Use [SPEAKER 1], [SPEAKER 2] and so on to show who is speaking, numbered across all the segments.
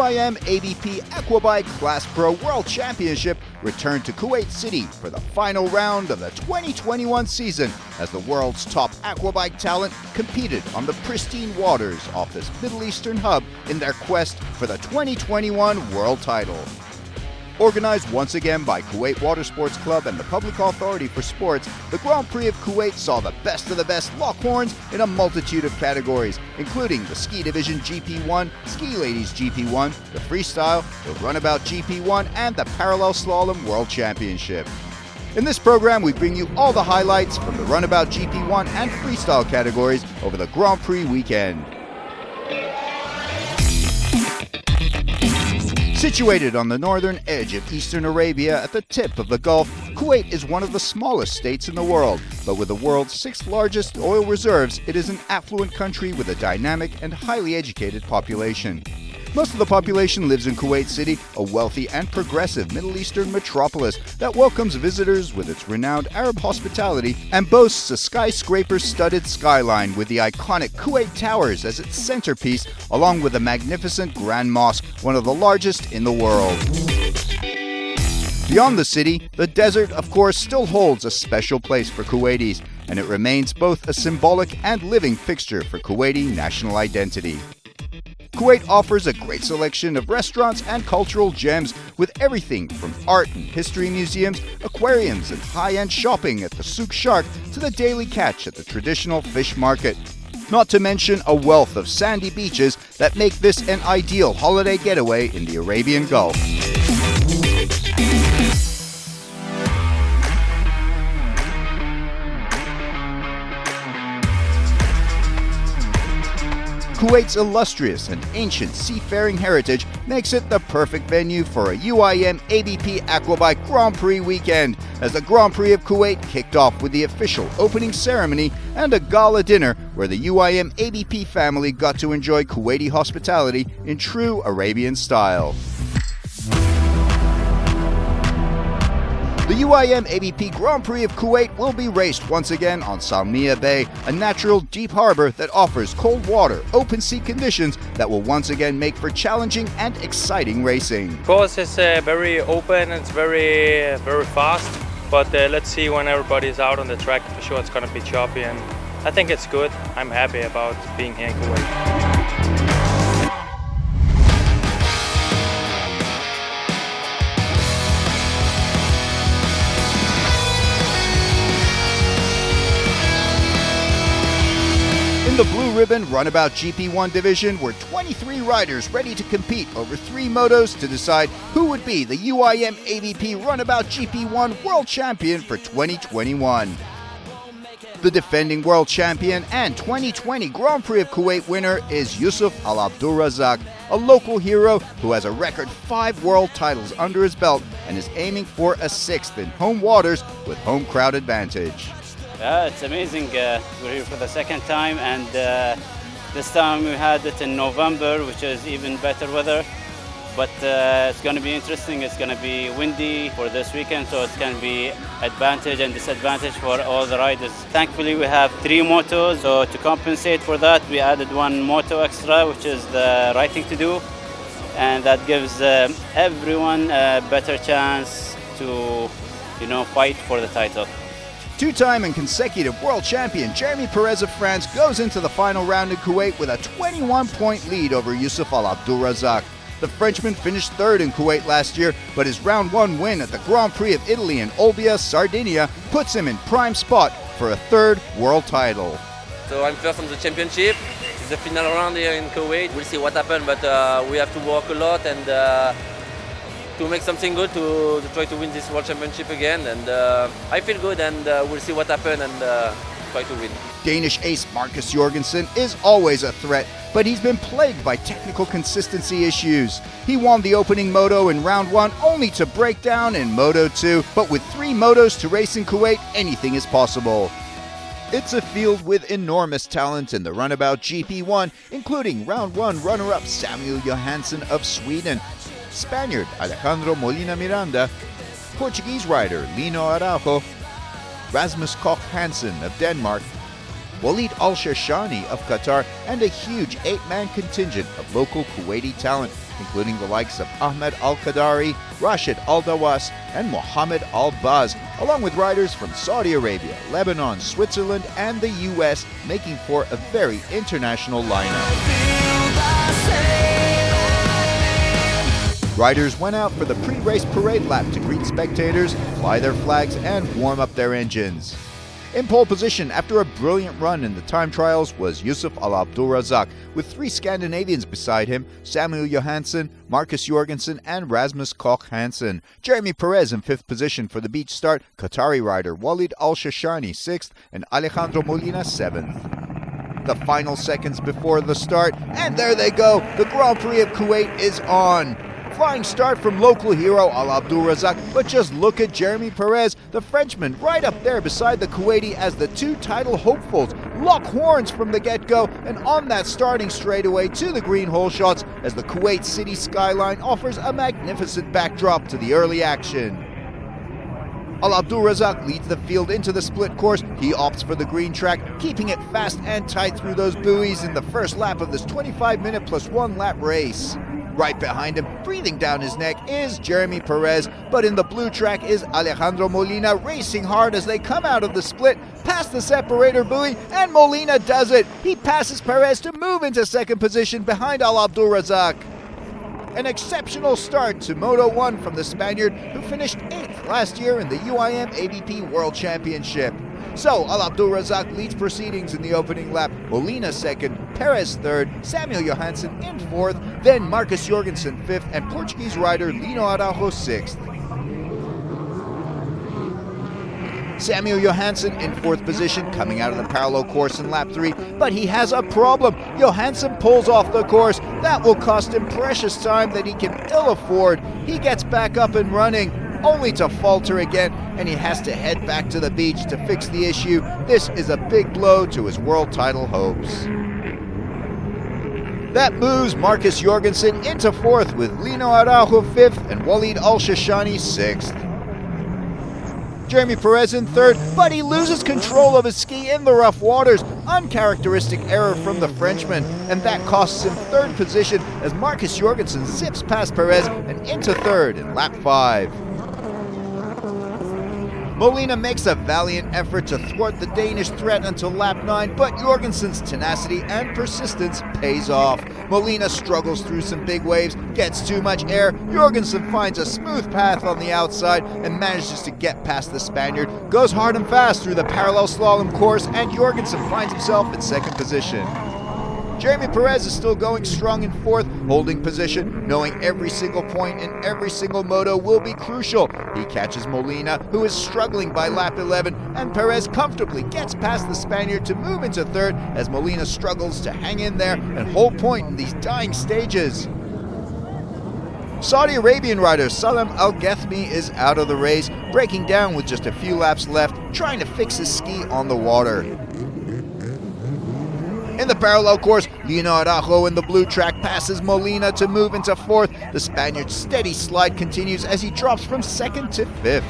[SPEAKER 1] UIM-ABP Aquabike Class Pro World Championship returned to Kuwait City for the final round of the 2021 season as the world's top aquabike talent competed on the pristine waters off this Middle Eastern hub in their quest for the 2021 world title. Organized once again by Kuwait Water Sports Club and the Public Authority for Sports, the Grand Prix of Kuwait saw the best of the best lock horns in a multitude of categories, including the Ski Division GP1, Ski Ladies GP1, the Freestyle, the Runabout GP1, and the Parallel Slalom World Championship. In this program, we bring you all the highlights from the Runabout GP1 and Freestyle categories over the Grand Prix weekend. Situated on the northern edge of eastern Arabia at the tip of the Gulf, Kuwait is one of the smallest states in the world, but with the world's sixth largest oil reserves, it is an affluent country with a dynamic and highly educated population. Most of the population lives in Kuwait City, a wealthy and progressive Middle Eastern metropolis that welcomes visitors with its renowned Arab hospitality and boasts a skyscraper-studded skyline with the iconic Kuwait Towers as its centerpiece, along with a magnificent Grand Mosque, one of the largest in the world. Beyond the city, the desert, of course, still holds a special place for Kuwaitis, and it remains both a symbolic and living fixture for Kuwaiti national identity. Kuwait offers a great selection of restaurants and cultural gems with everything from art and history museums, aquariums, and high-end shopping at the Souk Shark to the daily catch at the traditional fish market. Not to mention a wealth of sandy beaches that make this an ideal holiday getaway in the Arabian Gulf. Kuwait's illustrious and ancient seafaring heritage makes it the perfect venue for a UIM-ABP Aquabike Grand Prix weekend, as the Grand Prix of Kuwait kicked off with the official opening ceremony and a gala dinner where the UIM-ABP family got to enjoy Kuwaiti hospitality in true Arabian style. The UIM-ABP Grand Prix of Kuwait will be raced once again on Salmiya Bay, a natural deep harbor that offers cold water, open sea conditions that will once again make for challenging and exciting racing.
[SPEAKER 2] Of course, it's very open, it's very fast, but let's see when everybody's out on the track. For sure it's going to be choppy, and I think it's good. I'm happy about being here in Kuwait.
[SPEAKER 1] In the blue ribbon Runabout GP1 division were 23 riders ready to compete over 3 motos to decide who would be the UIM-ABP Runabout GP1 World Champion for 2021. The defending world champion and 2020 Grand Prix of Kuwait winner is Yusuf Al Abdulrazak, a local hero who has a record 5 world titles under his belt and is aiming for a 6th in home waters with home crowd advantage.
[SPEAKER 3] Yeah, it's amazing. We're here for the second time, and this time we had it in November, which is even better weather. But it's going to be interesting. It's going to be windy for this weekend, so it's going to be advantage and disadvantage for all the riders. Thankfully, we have 3 motos, so to compensate for that, we added 1 moto extra, which is the right thing to do, and that gives everyone a better chance to, fight for the title.
[SPEAKER 1] 2-time and consecutive world champion Jeremy Perez of France goes into the final round in Kuwait with a 21-point lead over Yusuf Al Abdulrazak. The Frenchman finished 3rd in Kuwait last year, but his round 1 win at the Grand Prix of Italy in Olbia, Sardinia, puts him in prime spot for a 3rd world title.
[SPEAKER 4] So I'm first on the championship. It's the final round here in Kuwait. We'll see what happens, but we have to work a lot and to make something good to try to win this World Championship again, and I feel good, and we'll see what happens and try to win.
[SPEAKER 1] Danish ace Marcus Jorgensen is always a threat, but he's been plagued by technical consistency issues. He won the opening moto in round 1 only to break down in Moto 2, but with 3 motos to race in Kuwait, anything is possible. It's a field with enormous talent in the Runabout GP1, including round 1 runner-up Samuel Johansson of Sweden, Spaniard Alejandro Molina Miranda, Portuguese rider Lino Araujo, Rasmus Koch Hansen of Denmark, Walid Al-Shashani of Qatar, and a huge 8-man contingent of local Kuwaiti talent including the likes of Ahmed Al-Qadari, Rashid Al-Dawas, and Mohammed Al-Baz, along with riders from Saudi Arabia, Lebanon, Switzerland, and the US, making for a very international lineup. Riders went out for the pre-race parade lap to greet spectators, fly their flags, and warm up their engines. In pole position after a brilliant run in the time trials was Yusuf Al-Abdulrazak, with 3 Scandinavians beside him, Samuel Johansson, Marcus Jorgensen, and Rasmus Koch Hansen. Jeremy Perez in 5th position for the beach start, Qatari rider Walid Al-Shashani 6th, and Alejandro Molina 7th. The final seconds before the start, and there they go, the Grand Prix of Kuwait is on. Flying start from local hero Al-Abdulrazak, but just look at Jeremy Perez, the Frenchman, right up there beside the Kuwaiti as the 2 title hopefuls lock horns from the get-go and on that starting straightaway to the green hole shots as the Kuwait city skyline offers a magnificent backdrop to the early action. Al-Abdulrazak leads the field into the split course. He opts for the green track, keeping it fast and tight through those buoys in the first lap of this 25-minute plus 1 lap race. Right behind him, breathing down his neck, is Jeremy Perez, but in the blue track is Alejandro Molina racing hard as they come out of the split, past the separator buoy, and Molina does it. He passes Perez to move into 2nd position behind Al-Abdulrazak. An exceptional start to Moto 1 from the Spaniard, who finished 8th last year in the UIM-ABP World Championship. So, Al-Abdulrazak leads proceedings in the opening lap, Molina 2nd, Perez 3rd, Samuel Johansson in 4th, then Marcus Jorgensen 5th, and Portuguese rider Lino Araujo 6th. Samuel Johansson in 4th position, coming out of the parallel course in lap 3, but he has a problem. Johansson pulls off the course. That will cost him precious time that he can ill afford. He gets back up and running, only to falter again, and he has to head back to the beach to fix the issue. This is a big blow to his world title hopes. That moves Marcus Jorgensen into 4th with Lino Araujo 5th and Walid Al-Shashani 6th. Jeremy Perez in 3rd, but he loses control of his ski in the rough waters. Uncharacteristic error from the Frenchman, and that costs him 3rd position as Marcus Jorgensen zips past Perez and into 3rd in lap 5. Molina makes a valiant effort to thwart the Danish threat until lap 9, but Jorgensen's tenacity and persistence pays off. Molina struggles through some big waves, gets too much air. Jorgensen finds a smooth path on the outside and manages to get past the Spaniard, goes hard and fast through the parallel slalom course, and Jorgensen finds himself in 2nd position. Jeremy Perez is still going strong in 4th, holding position, knowing every single point in every single moto will be crucial. He catches Molina, who is struggling by lap 11, and Perez comfortably gets past the Spaniard to move into 3rd as Molina struggles to hang in there and hold point in these dying stages. Saudi Arabian rider Salam Al-Gathmi is out of the race, breaking down with just a few laps left, trying to fix his ski on the water. In the parallel course, Lino Araujo in the blue track passes Molina to move into 4th. The Spaniard's steady slide continues as he drops from 2nd to 5th.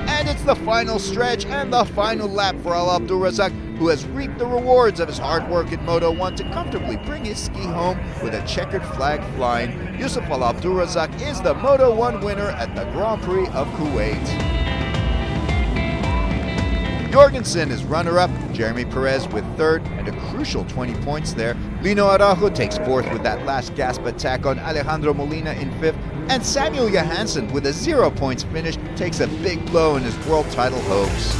[SPEAKER 1] And it's the final stretch and the final lap for Al-Abdulrazak, who has reaped the rewards of his hard work in Moto 1 to comfortably bring his ski home with a checkered flag flying. Yusuf Al-Abdulrazak is the Moto 1 winner at the Grand Prix of Kuwait. Jorgensen is runner-up, Jeremy Perez with 3rd, and a crucial 20 points there. Lino Araujo takes 4th with that last gasp attack on Alejandro Molina in 5th, and Samuel Johansson with a 0 points finish takes a big blow in his world title hopes.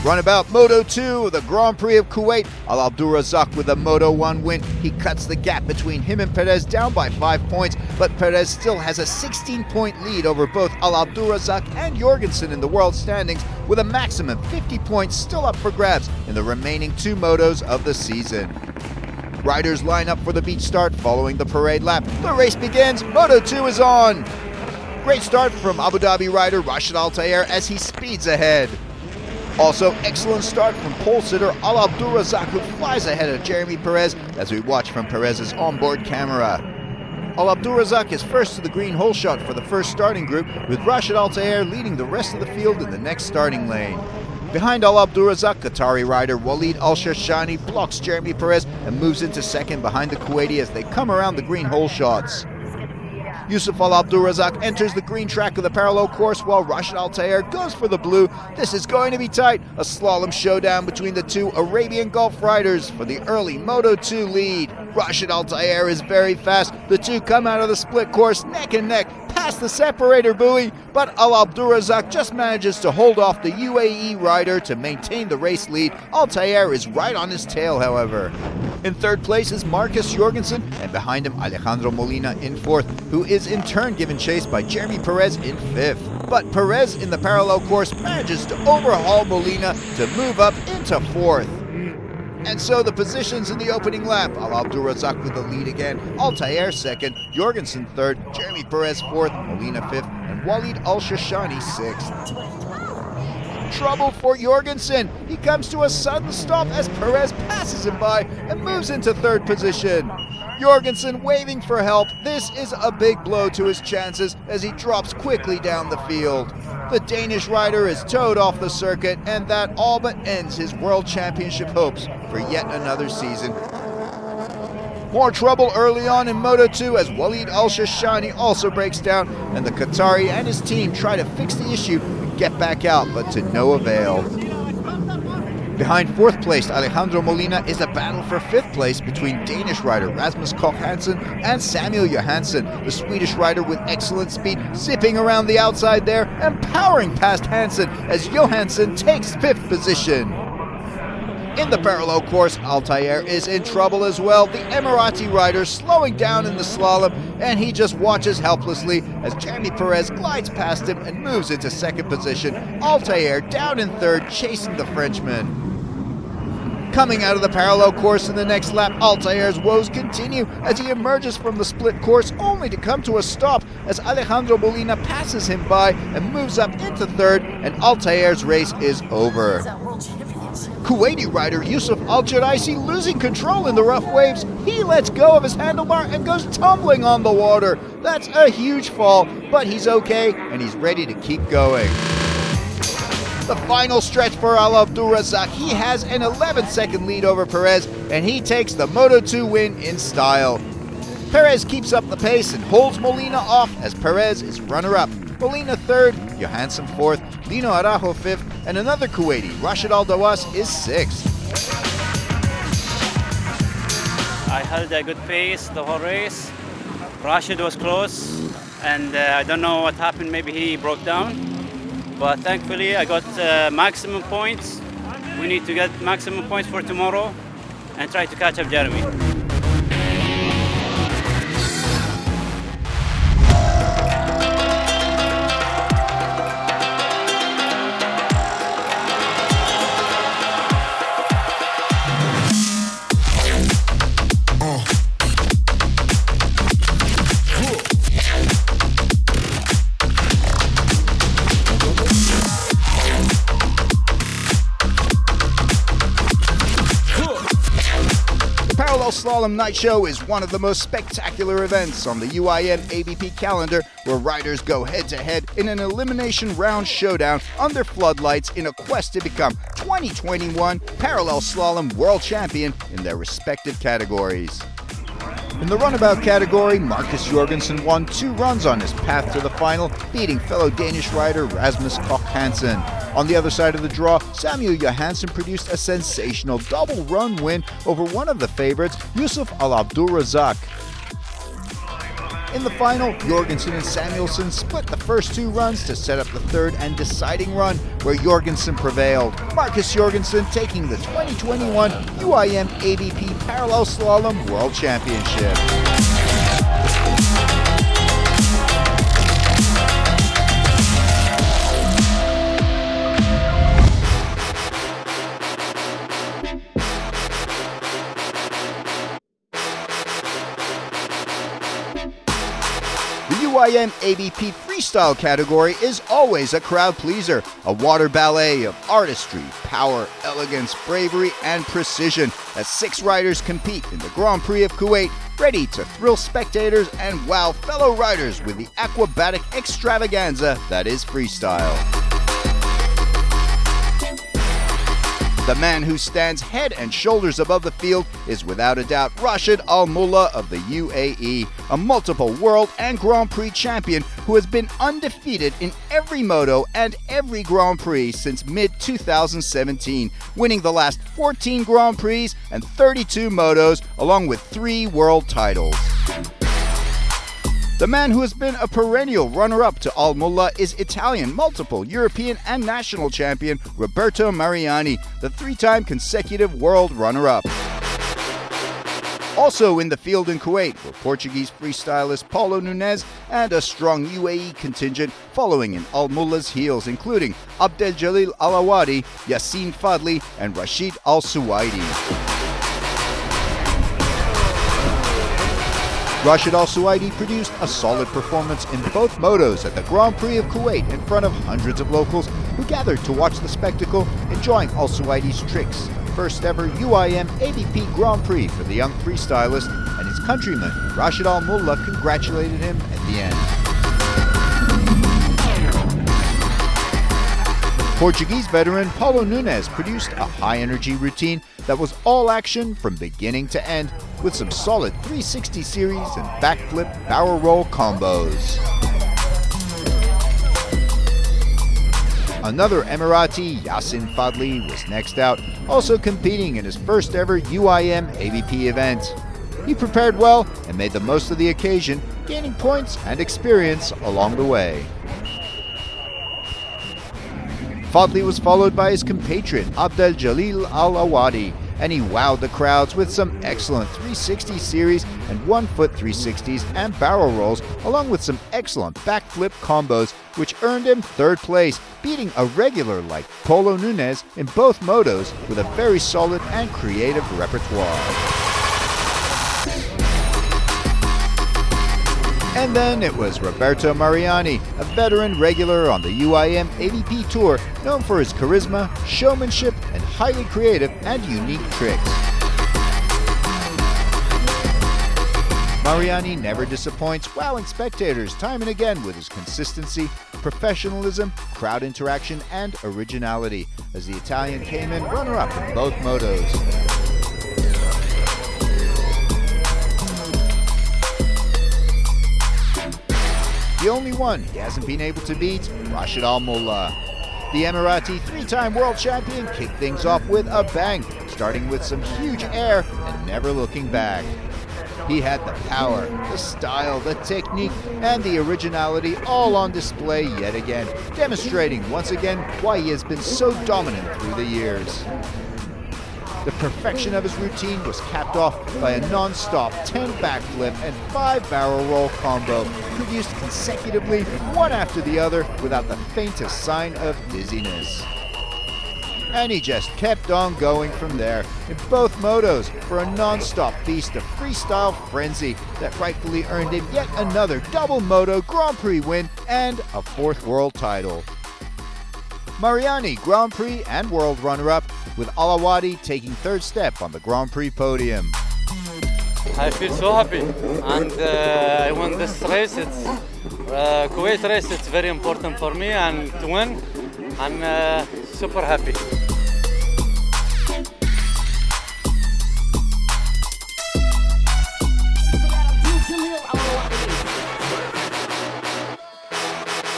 [SPEAKER 1] Runabout Moto 2, the Grand Prix of Kuwait. Al-Abdulrazak with a Moto 1 win. He cuts the gap between him and Perez down by 5 points, but Perez still has a 16-point lead over both Al-Abdulrazak and Jorgensen in the world standings, with a maximum 50 points still up for grabs in the remaining 2 motos of the season. Riders line up for the beach start following the parade lap. The race begins. Moto 2 is on. Great start from Abu Dhabi rider Rashid Al-Tayer as he speeds ahead. Also, excellent start from pole sitter Al-Abdulrazak, who flies ahead of Jeremy Perez as we watch from Perez's onboard camera. Al-Abdulrazak is first to the green hole shot for the first starting group, with Rashid Al-Tayer leading the rest of the field in the next starting lane. Behind Al Abdulrazak, Qatari rider Walid Al-Shashani blocks Jeremy Perez and moves into second behind the Kuwaiti as they come around the green hole shots. Yusuf Al Abdulrazak enters the green track of the parallel course while Rashid Al Tayer goes for the blue. This is going to be tight. A slalom showdown between the two Arabian Gulf riders for the early Moto 2 lead. Rashid Al Tayer is very fast. The two come out of the split course neck and neck past the separator buoy, but Al Abdulrazak just manages to hold off the UAE rider to maintain the race lead. Al Tayer is right on his tail, however. In third place is Marcus Jorgensen, and behind him Alejandro Molina in fourth, who is in turn given chase by Jeremy Perez in fifth. But Perez in the parallel course manages to overhaul Molina to move up into fourth. And so the positions in the opening lap: Al Abdulrazak with the lead again, Al Tayer second, Jorgensen third, Jeremy Perez fourth, Molina fifth, and Walid Al-Shashani sixth. Trouble for Jorgensen. He comes to a sudden stop as Perez passes him by and moves into third position. Jorgensen waving for help. This is a big blow to his chances as he drops quickly down the field. The Danish rider is towed off the circuit, and that all but ends his World Championship hopes for yet another season. More trouble early on in Moto 2 as Walid Al-Shashani also breaks down, and the Qatari and his team try to fix the issue and get back out, but to no avail. Behind fourth place Alejandro Molina is a battle for fifth place between Danish rider Rasmus Koch Hansen and Samuel Johansson, the Swedish rider with excellent speed, zipping around the outside there and powering past Hansen as Johansson takes fifth position. In the parallel course, Al Tayer is in trouble as well. The Emirati rider slowing down in the slalom, and he just watches helplessly as Jeremy Perez glides past him and moves into second position. Al Tayer down in third, chasing the Frenchman. Coming out of the parallel course in the next lap, Al Tayer's woes continue as he emerges from the split course only to come to a stop as Alejandro Molina passes him by and moves up into third, and Al Tayer's race is over. Kuwaiti rider Yusuf Al-Jaraisi losing control in the rough waves. He lets go of his handlebar and goes tumbling on the water. That's a huge fall, but he's okay and he's ready to keep going. The final stretch for Al Abdulrazak. He has an 11-second lead over Perez, and he takes the Moto 2 win in style. Perez keeps up the pace and holds Molina off as Perez is runner-up. Molina third, Johansson fourth, Lino Araujo fifth, and another Kuwaiti, Rashid Al-Dawas, is sixth.
[SPEAKER 3] I held a good pace the whole race. Rashid was close, and I don't know what happened. Maybe he broke down. But thankfully, I got maximum points. We need to get maximum points for tomorrow and try to catch up Jeremy.
[SPEAKER 1] Slalom Night Show is one of the most spectacular events on the UIM-ABP calendar, where riders go head-to-head in an elimination round showdown under floodlights in a quest to become 2021 Parallel Slalom World Champion in their respective categories. In the runabout category, Marcus Jorgensen won 2 runs on his path to the final, beating fellow Danish rider Rasmus Koch Hansen. On the other side of the draw, Samuel Johansson produced a sensational double-run win over one of the favorites, Yusuf Al Abdulrazak. In the final, Jorgensen and Samuelson split the first 2 runs to set up the third and deciding run, where Jorgensen prevailed. Marcus Jorgensen taking the 2021 UIM-ABP Parallel Slalom World Championship. The UIM-ABP Freestyle category is always a crowd pleaser, a water ballet of artistry, power, elegance, bravery, and precision as 6 riders compete in the Grand Prix of Kuwait, ready to thrill spectators and wow fellow riders with the aquabatic extravaganza that is freestyle. The man who stands head and shoulders above the field is without a doubt Rashid Al Mullah of the UAE, a multiple world and Grand Prix champion who has been undefeated in every moto and every Grand Prix since mid-2017, winning the last 14 Grand Prix and 32 motos, along with 3 world titles. The man who has been a perennial runner-up to Al Mullah is Italian multiple European and national champion Roberto Mariani, the 3-time consecutive world runner-up. Also in the field in Kuwait were Portuguese freestylist Paulo Nunes and a strong UAE contingent following in Al Mullah's heels, including Abdeljalil Al-Awadi, Yassine Fadli, and Rashid Al-Suwaidi. Rashid Al-Suwaidi produced a solid performance in both motos at the Grand Prix of Kuwait in front of hundreds of locals who gathered to watch the spectacle, enjoying Al-Suwaidi's tricks. First ever UIM-ABP Grand Prix for the young freestylist, and his countryman Rashid Al Mullah congratulated him at the end. Portuguese veteran Paulo Nunes produced a high-energy routine that was all action from beginning to end, with some solid 360 series and backflip barrel roll combos. Another Emirati, Yassine Fadli, was next out, also competing in his first ever UIM-ABP event. He prepared well and made the most of the occasion, gaining points and experience along the way. Fadli was followed by his compatriot Abdeljalil Al-Awadi, and he wowed the crowds with some excellent 360 series and 1-foot 360s and barrel rolls, along with some excellent backflip combos, which earned him 3rd place, beating a regular like Paulo Nunes in both motos with a very solid and creative repertoire. And then it was Roberto Mariani, a veteran regular on the UIM-ABP Tour, known for his charisma, showmanship, and highly creative and unique tricks. Mariani never disappoints, wowing spectators time and again with his consistency, professionalism, crowd interaction, and originality, as the Italian came in runner-up in both motos. The only one he hasn't been able to beat, Rashid Al Mullah. The Emirati 3-time world champion kicked things off with a bang, starting with some huge air and never looking back. He had the power, the style, the technique, and the originality all on display yet again, demonstrating once again why he has been so dominant through the years. The perfection of his routine was capped off by a non-stop 10 backflip and 5 barrel roll combo, produced consecutively, one after the other, without the faintest sign of dizziness. And he just kept on going from there, in both motos, for a non-stop feast of freestyle frenzy that rightfully earned him yet another double moto Grand Prix win and a 4th world title. Mariani, Grand Prix and world runner-up, with Al-Awadi taking 3rd step on the Grand Prix podium.
[SPEAKER 5] I feel so happy, and I won this race. It's Kuwait race. It's very important for me, and to win, I'm super happy.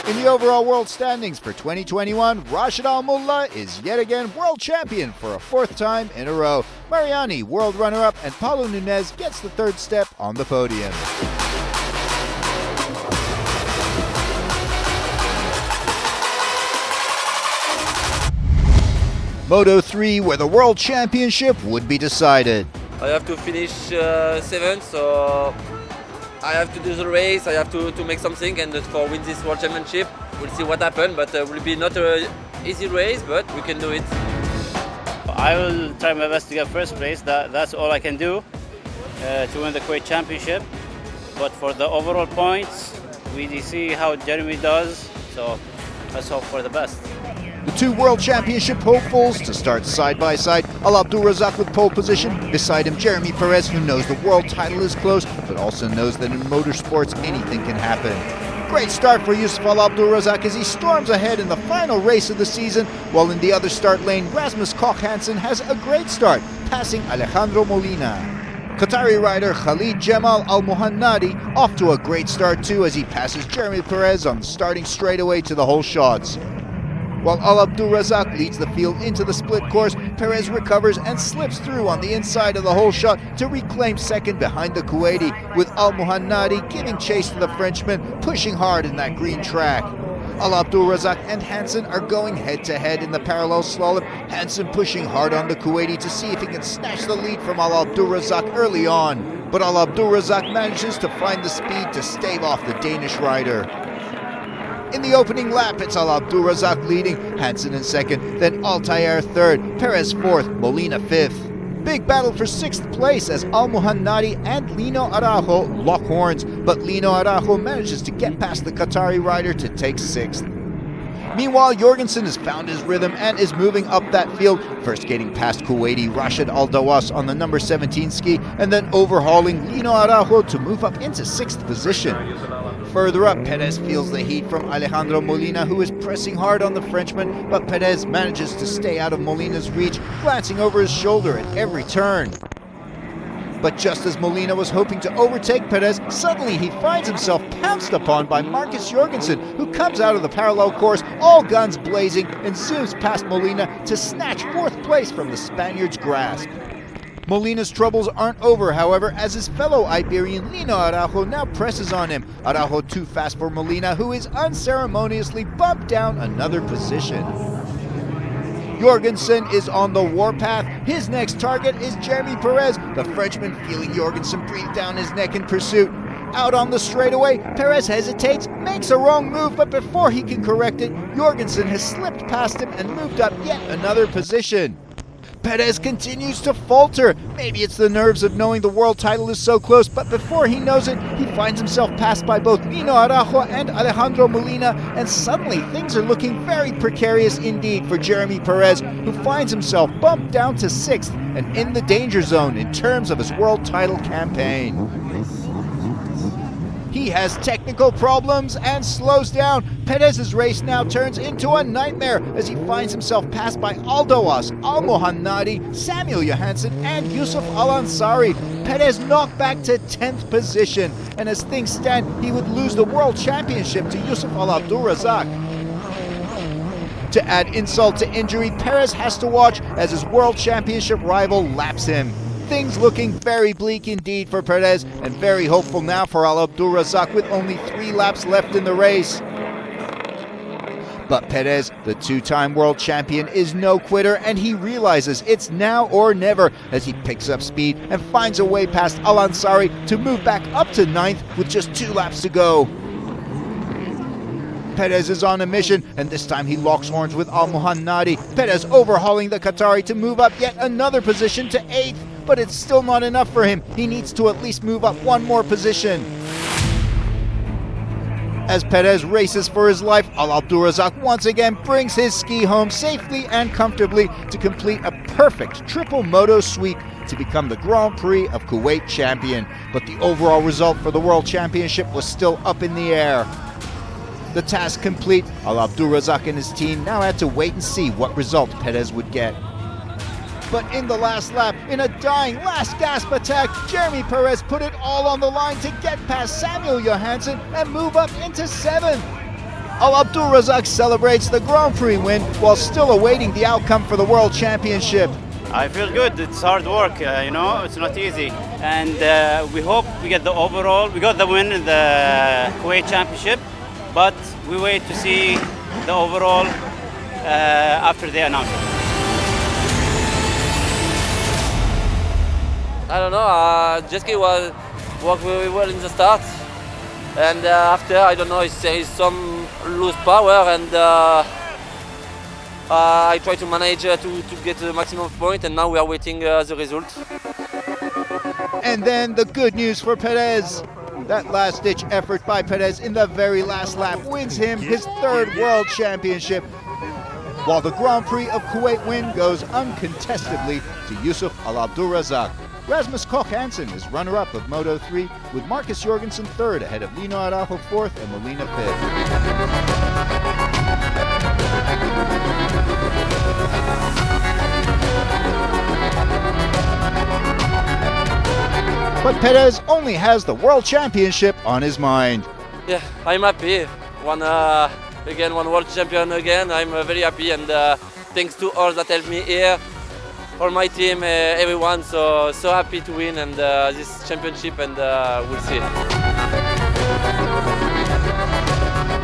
[SPEAKER 1] In the overall world standings for 2021, Rashid Al Mullah is yet again world champion for a 4th time in a row. Mariani, world runner-up, and Paulo Nunes gets the 3rd step on the podium. Moto 3, where the world championship would be decided.
[SPEAKER 4] I have to finish 7th, so I have to do the race, I have to make something, and for win this World Championship, we'll see what happens, but it will be not an easy race, but we can do it.
[SPEAKER 3] I will try my best to get 1st place. That's all I can do to win the Kuwait Championship. But for the overall points, we see how Jeremy does, so let's hope for the best.
[SPEAKER 1] The 2 World Championship hopefuls to start side by side. Al Abdul Razak with pole position. Beside him, Jeremy Perez, who knows the world title is close, but also knows that in motorsports anything can happen. Great start for Yusuf Al Abdulrazak as he storms ahead in the final race of the season, while in the other start lane, Rasmus Koch Hansen has a great start, passing Alejandro Molina. Qatari rider Khalid Jamal Al Muhannadi off to a great start too as he passes Jeremy Perez on the starting straightaway to the whole shots. While Al Abdulrazak leads the field into the split course, Perez recovers and slips through on the inside of the whole shot to reclaim second behind the Kuwaiti, with Al Muhannadi giving chase to the Frenchman, pushing hard in that green track. Al Abdulrazak and Hansen are going head-to-head in the parallel slalom, Hansen pushing hard on the Kuwaiti to see if he can snatch the lead from Al Abdulrazak early on. But Al Abdulrazak manages to find the speed to stave off the Danish rider. In the opening lap, it's Al Abdulrazak leading, Hansen in second, then Altair third, Perez fourth, Molina fifth. Big battle for sixth place as Al Muhannadi and Lino Araujo lock horns, but Lino Araujo manages to get past the Qatari rider to take sixth. Meanwhile, Jorgensen has found his rhythm and is moving up that field, first getting past Kuwaiti Rashid Al-Dawas on the number 17 ski, and then overhauling Lino Araujo to move up into sixth position. Further up, Perez feels the heat from Alejandro Molina, who is pressing hard on the Frenchman, but Perez manages to stay out of Molina's reach, glancing over his shoulder at every turn. But just as Molina was hoping to overtake Perez, suddenly he finds himself pounced upon by Marcus Jorgensen, who comes out of the parallel course, all guns blazing, and zooms past Molina to snatch fourth place from the Spaniard's grasp. Molina's troubles aren't over, however, as his fellow Iberian Lino Araujo now presses on him. Araujo too fast for Molina, who is unceremoniously bumped down another position. Jorgensen is on the warpath. His next target is Jeremy Perez, the Frenchman feeling Jorgensen breathe down his neck in pursuit. Out on the straightaway, Perez hesitates, makes a wrong move, but before he can correct it, Jorgensen has slipped past him and moved up yet another position. Perez continues to falter. Maybe it's the nerves of knowing the world title is so close, but before he knows it, he finds himself passed by both Lino Araujo and Alejandro Molina, and suddenly things are looking very precarious indeed for Jeremy Perez, who finds himself bumped down to sixth and in the danger zone in terms of his world title campaign. He has technical problems and slows down. Perez's race now turns into a nightmare as he finds himself passed by Al-Dawas, Al Muhannadi, Samuel Johansson, and Yusuf Al Ansari. Perez knocked back to 10th position, and as things stand, he would lose the World Championship to Yusuf Al Abdulrazak. To add insult to injury, Perez has to watch as his World Championship rival laps him. Things looking very bleak indeed for Perez, and very hopeful now for Al Abdulrazak with only 3 laps left in the race. But Perez, the two-time world champion, is no quitter, and he realizes it's now or never as he picks up speed and finds a way past Al Ansari to move back up to 9th with just 2 laps to go. Perez is on a mission, and this time he locks horns with Al Muhannadi. Perez overhauling the Qatari to move up yet another position to 8th. But it's still not enough for him. He needs to at least move up 1 more position. As Perez races for his life, Al Abdulrazak once again brings his ski home safely and comfortably to complete a perfect triple moto sweep to become the Grand Prix of Kuwait champion. But the overall result for the World Championship was still up in the air. The task complete, Al Abdulrazak and his team now had to wait and see what result Perez would get. But in the last lap, in a dying last gasp attack, Jeremy Perez put it all on the line to get past Samuel Johansson and move up into 7th. Al Abdulrazak celebrates the Grand Prix win while still awaiting the outcome for the World Championship.
[SPEAKER 3] I feel good. It's hard work, it's not easy. And we hope we get the overall. We got the win in the Kuwait Championship, but we wait to see the overall after they announce it.
[SPEAKER 4] I don't know, jet ski worked very well in the start, and after, I don't know, there is some loose power, and I try to manage to get the maximum point, and now we are waiting the result.
[SPEAKER 1] And then the good news for Perez. That last-ditch effort by Perez in the very last lap wins him his 3rd World Championship, while the Grand Prix of Kuwait win goes uncontestably to Yusuf Al Abdulrazak. Rasmus Koch Hansen is runner-up of Moto 3, with Marcus Jorgensen third ahead of Lino Araujo fourth and Molina fifth. But Perez only has the World Championship on his mind.
[SPEAKER 4] Yeah, I'm happy. One world champion again. I'm very happy, and thanks to all that helped me here, all my team, everyone. So happy to win and this championship, and we'll see.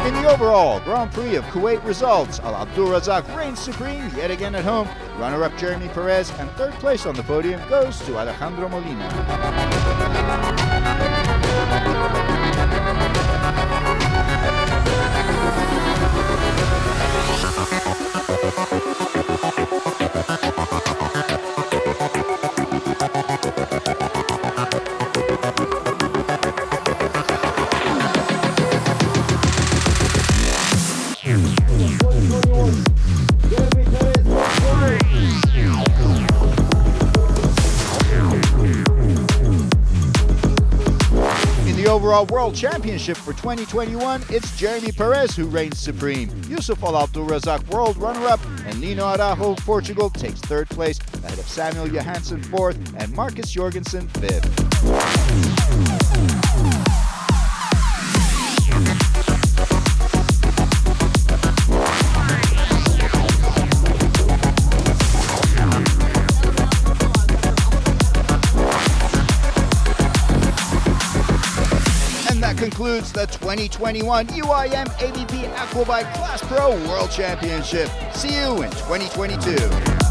[SPEAKER 1] In the overall Grand Prix of Kuwait results, Al Abdulrazak reigns supreme yet again at home. Runner-up Jeremy Perez, and third place on the podium goes to Alejandro Molina. In the overall World Championship for 2021, it's Jeremy Perez who reigns supreme. Yusuf Al Abdulrazak, world runner-up, and Lino Araujo, Portugal, takes third place ahead of Samuel Johansson fourth and Marcus Jorgensen fifth. That concludes the 2021 UIM-ABP Aquabike Class Pro World Championship. See you in 2022.